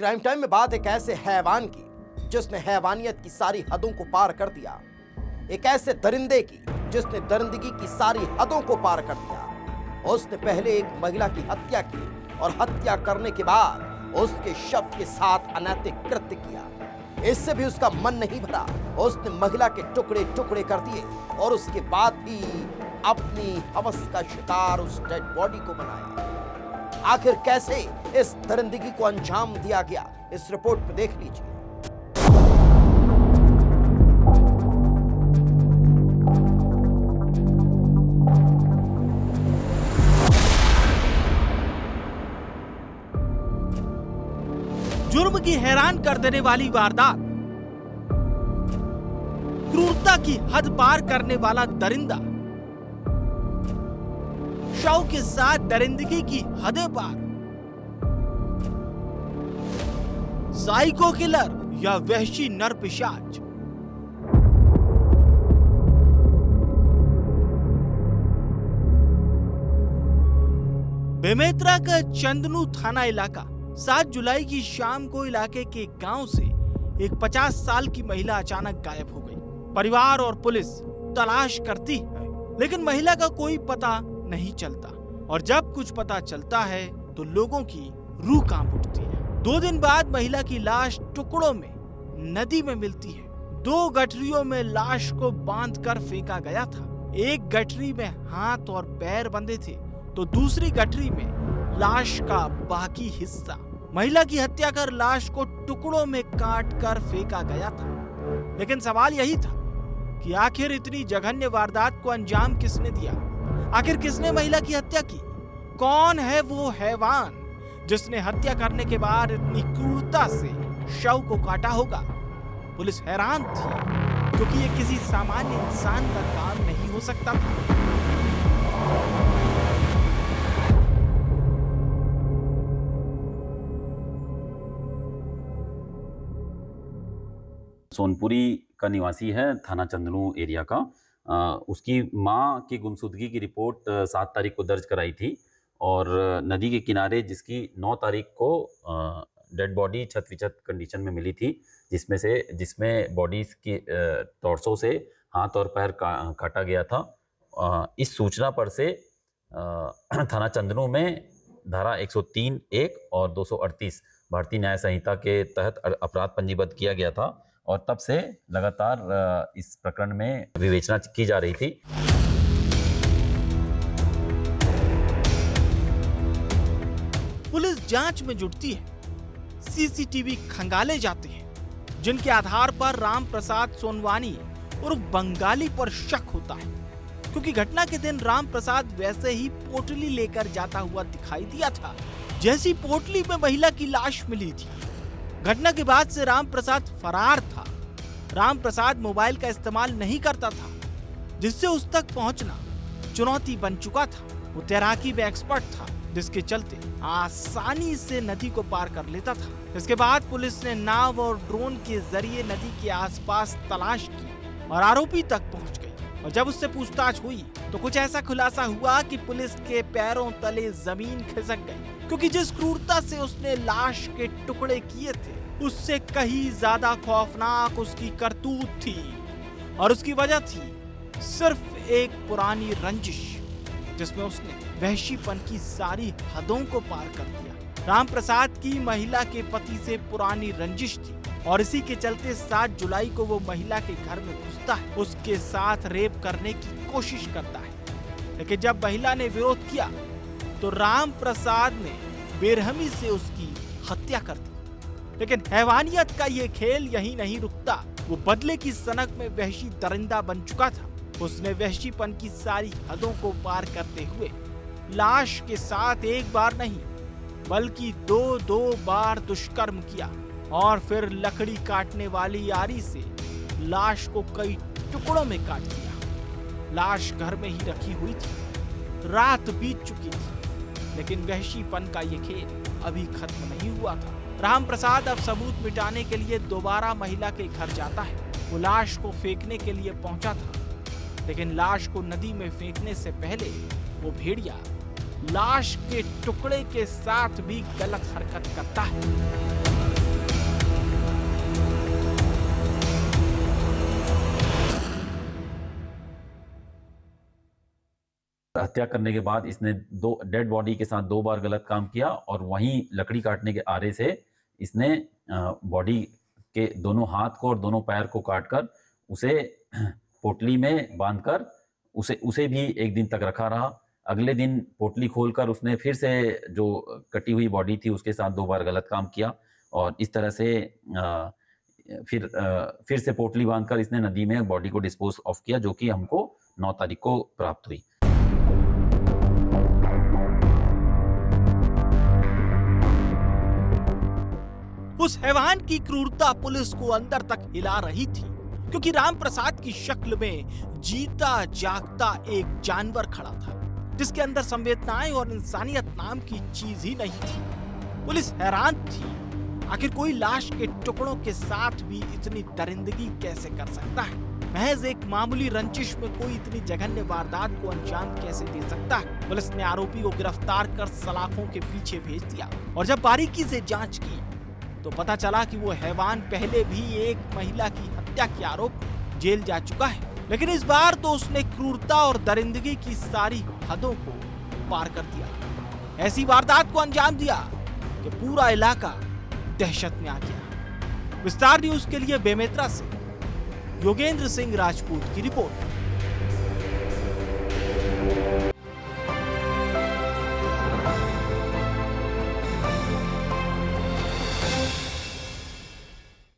Crime time में बात एक ऐसे हैवान की जिसने हैवानियत की सारी हदों को पार कर दिया, एक ऐसे दरिंदे की जिसने दरिंदगी की सारी हदों को पार कर दिया। उसने पहले एक महिला की हत्या की और हत्या करने के बाद उसके शव के साथ अनैतिक कृत्य किया। इससे भी उसका मन नहीं भरा, उसने महिला के टुकड़े टुकड़े कर दिए और उसके बाद भी अपनी हवस का शिकार उस डेड बॉडी को बनाया। आखिर कैसे इस दरिंदगी को अंजाम दिया गया, इस रिपोर्ट में देख लीजिए। जुर्म की हैरान कर देने वाली वारदात, क्रूरता की हद पार करने वाला दरिंदा, शव के साथ दरिंदगी की हदें पार, साइको किलर या वहशी नर पिशाच। बेमेतरा का चंदनू थाना इलाका। 7 जुलाई की शाम को इलाके के गांव से एक 50 साल की महिला अचानक गायब हो गई। परिवार और पुलिस तलाश करती है, लेकिन महिला का कोई पता नहीं चलता और जब कुछ पता चलता है तो लोगों की रूह कांप उठती है। 2 दिन बाद महिला की लाश टुकड़ों में नदी में मिलती है। 2 गठरियों में लाश को बांधकर फेंका गया था। एक गठरी में हाथ और पैर बंधे थे तो दूसरी गठरी में लाश का बाकी हिस्सा। महिला की हत्या कर लाश को टुकड़ों में काट कर फेंका गया था। लेकिन सवाल यही था कि आखिर इतनी जघन्य वारदात को अंजाम किसने दिया? आखिर किसने महिला की हत्या की? कौन है वो हैवान जिसने हत्या करने के बाद इतनी क्रूरता से शव को काटा होगा? पुलिस हैरान थी क्योंकि ये किसी सामान्य इंसान का काम नहीं हो सकता था। सोनपुरी का निवासी है, थाना चंदनू एरिया का। उसकी माँ की गुमशुदगी की रिपोर्ट 7 तारीख को दर्ज कराई थी और नदी के किनारे जिसकी 9 तारीख को डेड बॉडी छत विछत कंडीशन में मिली थी, जिसमें बॉडीज की टॉर्सो से हाथ और पैर काटा गया था। इस सूचना पर से थाना चंदनू में धारा 103(1) और 238 भारतीय न्याय संहिता के तहत अपराध पंजीबद्ध किया गया था और तब से लगातार इस प्रकरण में विवेचना की जा रही थी। पुलिस जांच में जुटती है, सीसीटीवी खंगाले जाते हैं, जिनके आधार पर राम प्रसाद सोनवानी और बंगाली पर शक होता है, क्योंकि घटना के दिन राम प्रसाद वैसे ही पोटली लेकर जाता हुआ दिखाई दिया था जैसी पोटली में महिला की लाश मिली थी। घटना के बाद से राम प्रसाद फरार था। राम प्रसाद मोबाइल का इस्तेमाल नहीं करता था, जिससे उस तक पहुंचना चुनौती बन चुका था। वो तैराकी में एक्सपर्ट था, जिसके चलते आसानी से नदी को पार कर लेता था। इसके बाद पुलिस ने नाव और ड्रोन के जरिए नदी के आसपास तलाश की और आरोपी तक पहुंच गई। और जब उससे पूछताछ हुई तो कुछ ऐसा खुलासा हुआ कि पुलिस के पैरों तले जमीन खिसक गई, क्योंकि जिस क्रूरता से उसने लाश के टुकड़े किए थे उससे कहीं ज्यादा खौफनाक उसकी करतूत थी। और उसकी वजह थी सिर्फ एक पुरानी रंजिश, जिसमें उसने वहशीपन की सारी हदों को पार कर दिया। राम प्रसाद की महिला के पति से पुरानी रंजिश थी और इसी के चलते 7 जुलाई को वो महिला के घर में घुसता है, उसके साथ रेप करने की कोशिश करता है। लेकिन जब महिला ने विरोध किया तो राम प्रसाद ने बेरहमी से उसकी हत्या कर दी। लेकिन हैवानियत का ये खेल यहीं नहीं रुकता। वो बदले की सनक में वहशी दरिंदा बन चुका था। उसने वहशीपन की सारी हदों को पार करते हुए लाश के साथ एक बार नहीं बल्कि 2 बार दुष्कर्म किया और फिर लकड़ी काटने वाली आरी से लाश को कई टुकड़ों में काट दिया। लाश घर में ही रखी हुई थी, रात बीत चुकी थी, लेकिन वहशीपन का ये खेल अभी खत्म नहीं हुआ था। राम प्रसाद अब सबूत मिटाने के लिए दोबारा महिला के घर जाता है। वो लाश को फेंकने के लिए पहुंचा था, लेकिन लाश को नदी में फेंकने से पहले वो भेड़िया लाश के टुकड़े के साथ भी गलत हरकत करता है। हत्या करने के बाद इसने दो डेड बॉडी के साथ 2 बार गलत काम किया और वहीं लकड़ी काटने के आरे से इसने बॉडी के दोनों हाथ को और दोनों पैर को काटकर उसे पोटली में बांधकर उसे भी एक दिन तक रखा रहा। अगले दिन पोटली खोलकर उसने फिर से जो कटी हुई बॉडी थी उसके साथ 2 बार गलत काम किया और इस तरह से फिर से पोटली बांधकर इसने नदी में बॉडी को डिस्पोज ऑफ किया, जो कि हमको 9 तारीख को प्राप्त हुई। उस हैवान की क्रूरता पुलिस को अंदर तक हिला रही थी, क्योंकि रामप्रसाद की शक्ल में जीता जागता एक जानवर खड़ा था, जिसके अंदर संवेदनाएं और इंसानियत नाम की चीज ही नहीं थी। पुलिस हैरान थी, आखिर कोई लाश के टुकड़ों के साथ भी इतनी दरिंदगी कैसे कर सकता है? महज एक मामूली रंजिश में कोई इतनी जघन्य वारदात को अंजाम कैसे दे सकता है? पुलिस ने आरोपी को गिरफ्तार कर सलाखों के पीछे भेज दिया और जब बारीकी से जांच की तो पता चला कि वो हैवान पहले भी एक महिला की हत्या के आरोप में जेल जा चुका है, लेकिन इस बार तो उसने क्रूरता और दरिंदगी की सारी हदों को पार कर दिया। ऐसी वारदात को अंजाम दिया कि पूरा इलाका दहशत में आ गया। विस्तार न्यूज के लिए बेमेतरा से योगेंद्र सिंह राजपूत की रिपोर्ट।